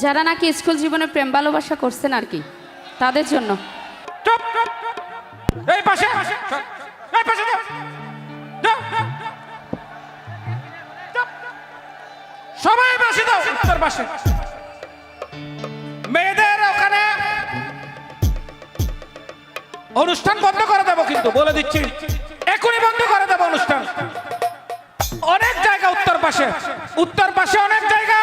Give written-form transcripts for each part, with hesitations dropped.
যারা নাকি স্কুল জীবনে প্রেম ভালোবাসা করছেন আর কি তাদের জন্য। চুপ চুপ এই পাশে এই পাশে যাও যাও চুপ সবাই বসে দাও উত্তর পাশে মেয়েদের ওখানে অনুষ্ঠান বন্ধ করে দেবো কিন্তু বলে দিচ্ছি এখনই বন্ধ করে দেবো অনুষ্ঠান। অনেক জায়গা উত্তর পাশে অনেক জায়গা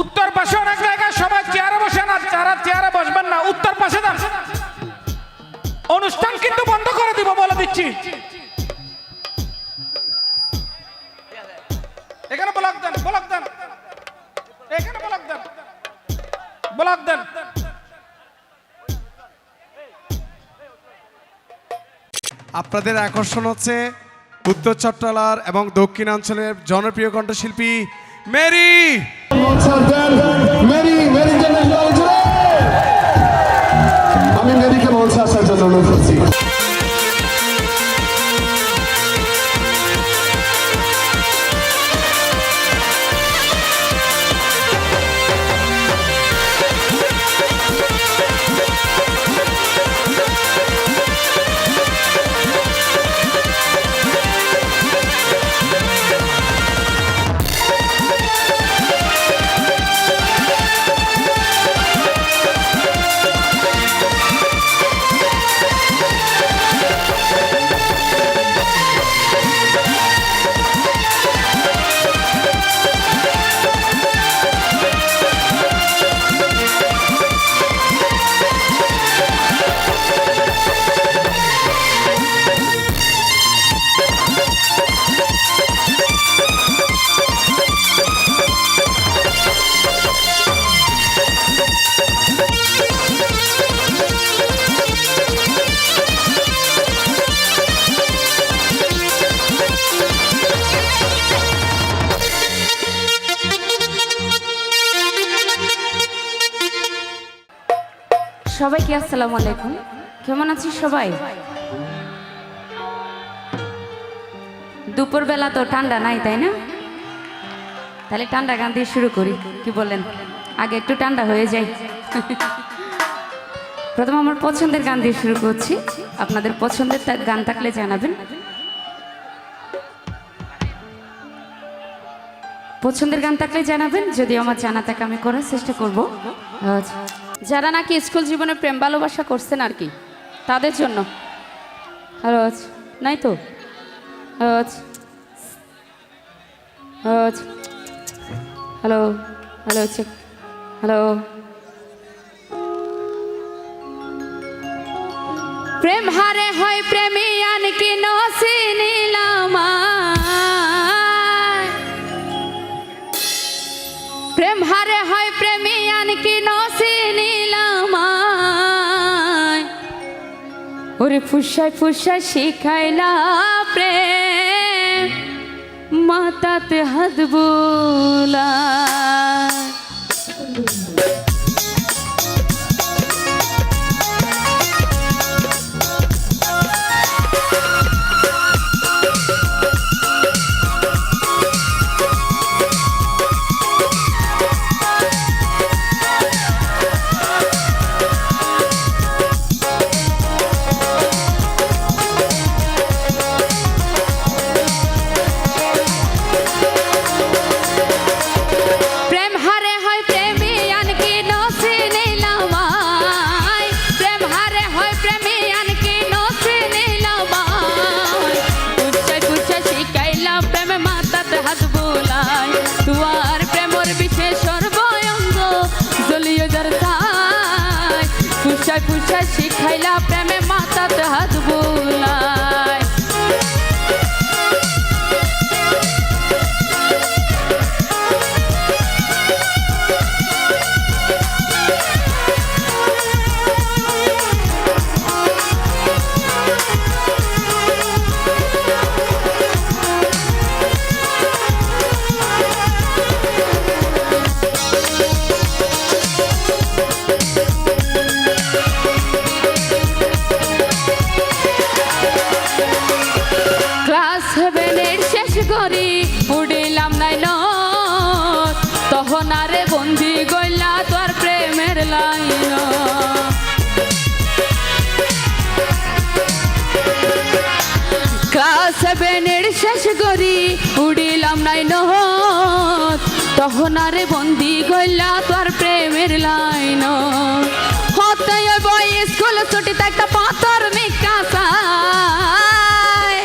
উত্তর পাশে অনেক জায়গা সবাই চেয়ারে বসে না, যারা চেয়ারে বসবেন না উত্তর পাশে যান। অনুষ্ঠান কিন্তু বন্ধ করে দিব বলে দিচ্ছি। এখানে ব্লক দেন এখানে ব্লক দেন। আপনাদের আকর্ষণ হচ্ছে উত্তর চট্টলার এবং দক্ষিণাঞ্চলের জনপ্রিয় কণ্ঠশিল্পী মেরি। আমি মেরিকে মঞ্চে আসার জন্য অনুরোধ করছি। সবাইকে আসসালামু আলাইকুম, কেমন আছি সবাই? দুপুরবেলা তো ঠান্ডা নাই তাই না? তাহলে ঠান্ডা গান দিয়ে শুরু করি, কি বলেন? আগে একটু ঠান্ডা হয়ে যায়। প্রথম আমার পছন্দের গান দিয়ে শুরু করছি, আপনাদের পছন্দের গান থাকলে জানাবেন। পছন্দের গান থাকলে জানাবেন, যদি আমার জানা থাকে আমি করার চেষ্টা করব। যারা নাকি স্কুল জীবনে প্রেম ভালোবাসা করছেন আর কি তাদের জন্য। হ্যালো নাই তো হ্যালো হ্যালো চেক হ্যালো। প্রেম হারে হয় প্রেমিয়ান কি নসিনিলাম, প্রেম হারে হয় প্রেমিয়ান কি নসিনিলাম, ওরে ফুসাই ফুসাই শিখাইলা প্রেম মাতাতে হাত বোলা। পুষা শিখাইলা প্রেমে মাতাতে হাত বোলায়। শেষ করি উড়িলাম নাই নহত তখন আরে বন্দি গইলা তোর প্রেমের লাইন হতে বই স্কুল ছুটিতে একটা পাথর মিকা চায়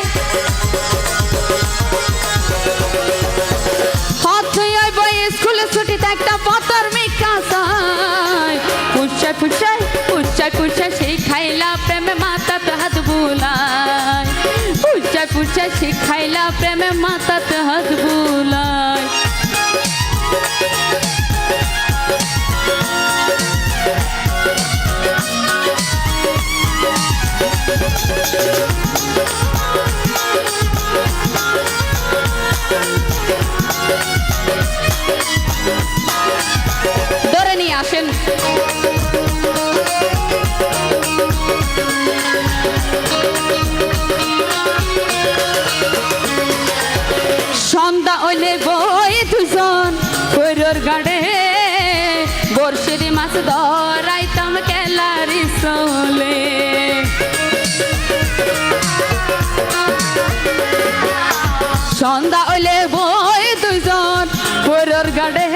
হতে বই স্কুল ছুটিতে একটা পাথর মিকা চায় পুষায় পুষায় পুষায় পুষায় শিখাইলা প্রেমে মাথাতে হাত বুলায় পুষায় পুষায় শিখাইলা প্রেমে মাথাতে হাত বুলায় ধরে নিয়ে আসেন সন্ধ্যা হইলে বই দুজন কৈরর গাড়ে বর্ষির মাছ ধরাইতাম কেলারি চলে সন্ধ্যা হইলে বই দুজন কৈরর গাড়ে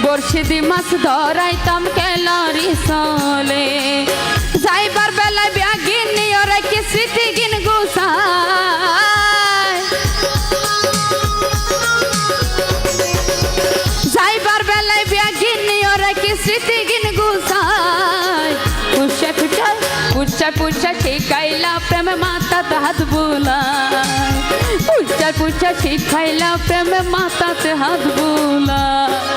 বর্ষিদি মাছ ধরাইতাম কেলারি চলে যাইবার বেলায় ব্যাগিন নিয়ে রেখে স্মৃতি গিন গুছায় যাইবার বেলায় ব্যাগিন নিয়ে রেখে স্মৃতি গিন গুছায় পুষা পুষা পুষা পুষা শিখাইলা প্রেমে মাথাতে হাত বুলায় পুষা পুষা শিখাইলা প্রেমে মাথাতে হাত বুলায়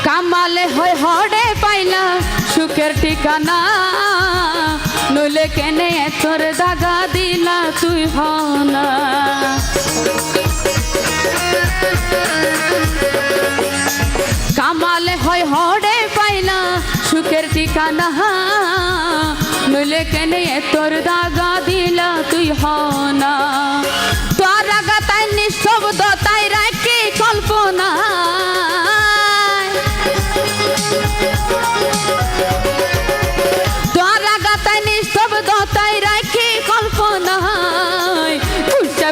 কামালে হয় হড়ে পাইলা সুখের ঠিকানা নইলে কেনে তোর দাগা দিলা তুই হনা কামালে হয় হড়ে পাইলা সুখের ঠিকানা নইলে কেনে তোর দাগা দিলা তুই হনা তোর আগা তাই নিঃশব্দ তাই রাখি কল্পনা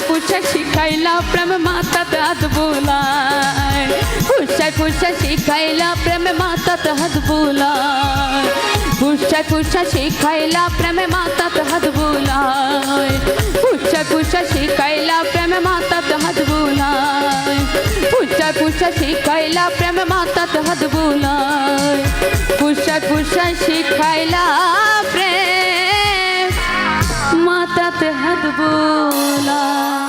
পুষা শিখাইলা প্রেম মাথাতে হাত বুলায় পুষা পুষা শিখাইলা প্রেমে মাথাতে হাত বুলায় পুষা পুষা শিখাইলা প্রেমে মাথাতে হাত বুলায় পুষা পুষা শিখাইলা প্রেমে মাথাতে হাত বুলায় পুষা পুষা শিখাইলা প্রেমে মাথাতে হাত বুলায় পুষা পুষা শিখাইলা প্রেম মাথাতে হাত বুলায়